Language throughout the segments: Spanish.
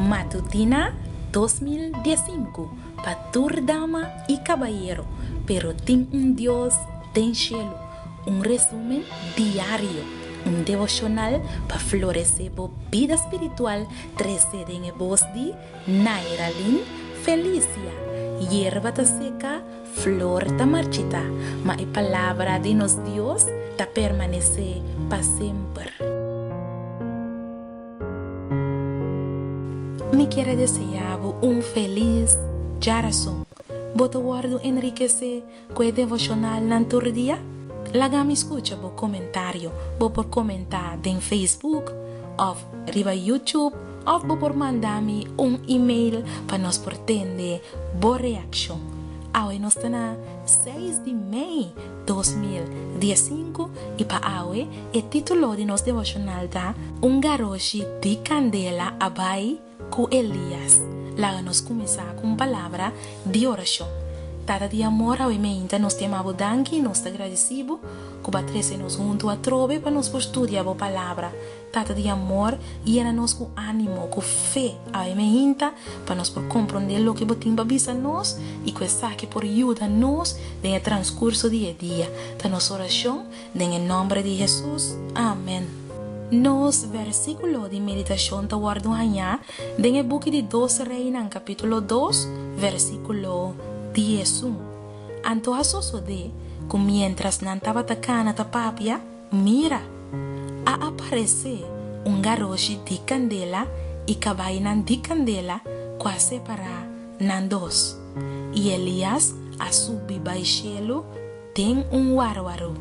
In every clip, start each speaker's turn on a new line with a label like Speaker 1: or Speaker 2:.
Speaker 1: Matutina 2015 para toda dama y caballero, pero tem Dios tem cielo. Un resumen diario, un devocional para florecer la vida espiritual. 13 en voz de Nairalin Felicia. Hierba ta seca, flor ta marchita, ma la palabra de nos Dios ta permanece para siempre. Me quiero desear un feliz geração. Bota guardo enriquecer com o devocional na todo dia? Laga me escuta o comentário, vou por comentar em Facebook, ou riba YouTube, ou vou por mandar-me e-mail para nos pretender boa reação. Hoje nós estamos na 6 de maio 2015 e para hoje o título de nosso devocional é garoto de candela abai com Elias. Lá nós começar com palavra de oração. Tata de amor ao mente, nós temos danke, nós agradecemos, que batrece nos junto a trove para nos estudar a palavra. Tata de amor, llena nos com ânimo, com fé ao mente, para nós por compreender o que botimba bisa nós e que saque por ajuda nós no transcurso dia a dia. Da nossa oração, em nome de Jesus. Amém. Nos versículo de meditação ta guardo aña en el book de 2 Reinas, capítulo 2, versículo 11. Antoja sucede que mientras nantaba tacana ta papia, mira, a aparecer un garoto de candela y cabainan de candela quase para nandos. Y Elías a subir al cielo ten un guarguaro.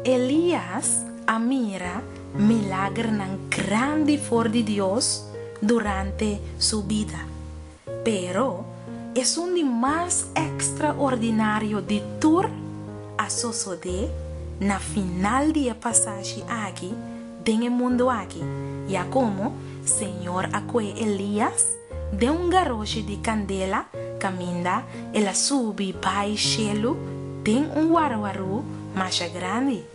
Speaker 1: Elías a mira milagre nan grande for de Dios durante su vida, pero es un de más extraordinario de tour a suceder na final de pasaje aquí en el mundo aquí, ya como Señor acue Elías de un garoto de candela camina ela sube para el cielo ten un guarguaro más grande.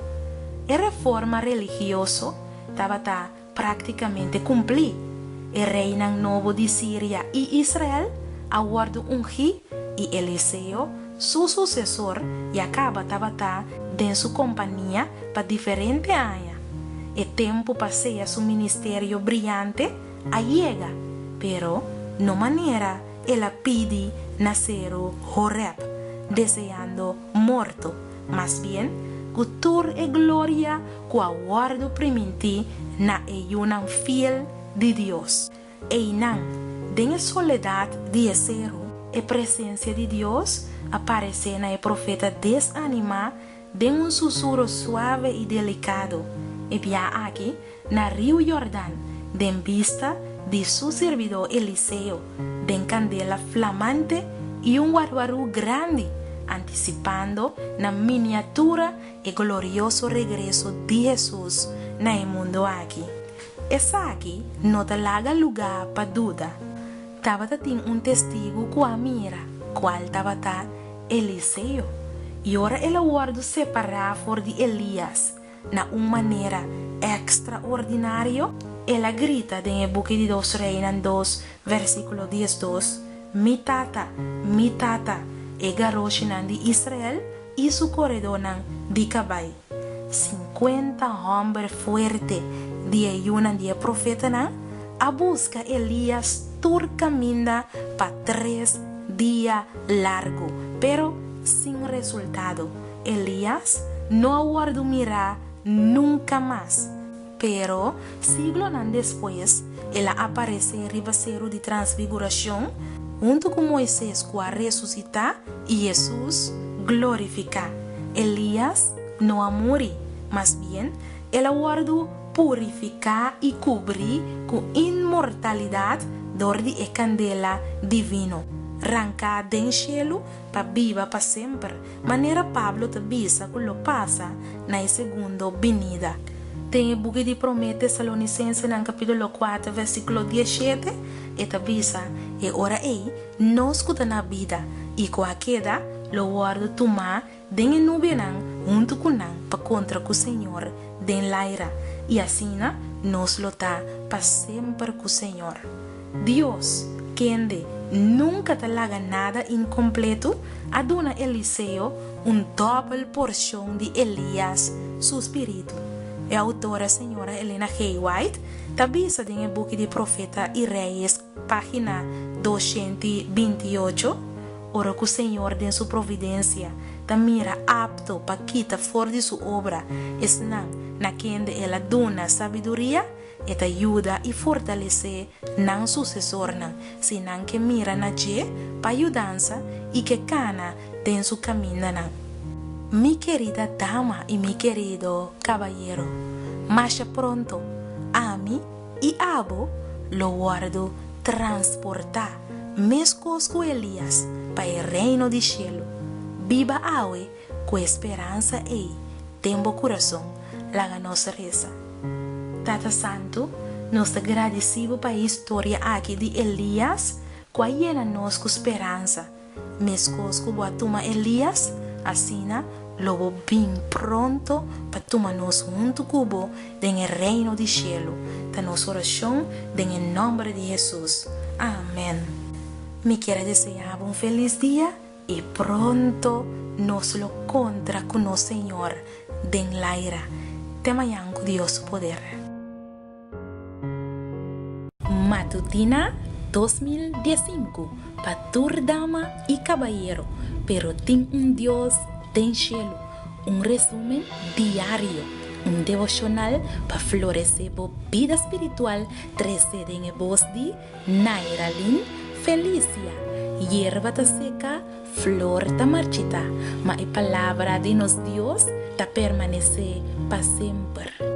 Speaker 1: A reforma religiosa estava praticamente cumprida. El reino novo de Síria e Israel aguarda ungir e Eliseu, su sucessor, e acaba estava em sua companhia para diferentes anos. O tempo passeia seu ministério brilhante a llega, pero no maneira ela pede nascer Horeb, desejando morto, mas bem cultura e glória que aguardo primiti na ayunan fiel de Dios. E nan, den soledad de cero, a presencia de Dios aparece na el profeta desanima de un susurro suave y delicado. E via aquí na rio Jordán, den vista de su servidor Eliseo, den candela flamante y un guarguaro grande, anticipando la miniatura y glorioso regreso de Jesús en el mundo aquí. Esa aquí no te laga lugar para duda. Estaba un testigo que mira, cual estaba Eliseo. Y ahora el aguardo separado de Elías, de una manera extraordinaria. Ela grita en el book de 2 Reinas 2, versículo 12, mi tata, e garoto de Israel y su corredor de caballo. 50 hombres fuertes de ayuno de profeta a busca Elías tur camina para 3 días largos, pero sin resultado. Elías no aguardó mirar nunca más. Pero siglos después, él aparece en ribacero de transfiguración junto con Moisés que a resucitar y Jesús glorificar. Elías no ha muerto, más bien el aguardo purificar y cubrir con inmortalidad dor de candela divino, arrancar del cielo para viva para siempre. Manera Pablo te avisa que lo pasa na segunda venida. Tem o book de Tesalonicenses en capítulo 4, versículo 17, e te avisa, e ora ei, nos que na vida, e com a queda, lo guardo tomar, den nube junto com para contra o Senhor, den laira, e assim, nos lo tá para sempre com o Senhor. Dios, quien nunca te haga nada incompleto, aduna Eliseo un doble porción de Elías, su espíritu. La autora señora Elena G. White avisa en el book de Profeta y Reyes, página 228, ora que el Señor en su providencia ta mira apto para quitar fuera de su obra, es na quien él aduna sabiduría y te ayuda y fortalece nan sucesor sinan que mira na je pa ayudanza y que cana en su camino Mi querida dama y mi querido caballero, más pronto a mí y abo lo guardo transportar mis cosco Elías para el reino de cielo. Viva awe con esperanza y tembo corazón la ganosa reza. Tata Santo, nos agradecemos por la historia aquí de Elías, que llena nos con esperanza. Mis cosco boatuma Elías, asina lobo bien pronto para tomarnos junto cubo en el reino de cielo. Ta nos oración en el nombre de Jesús. Amén. Me quiero desear un feliz día y pronto nos lo contra con el Señor den la ira. Te mayanco Dios su poder. Matutina 2015 para tur dama y caballero, pero tin un Dios den cielo, un resumen diario, un devocional para florecer por vida espiritual, 13 en el voz de Nairalyn Felicia, hierba ta seca, flor ta marchita, ma la palabra de nos Dios ta permanece para siempre.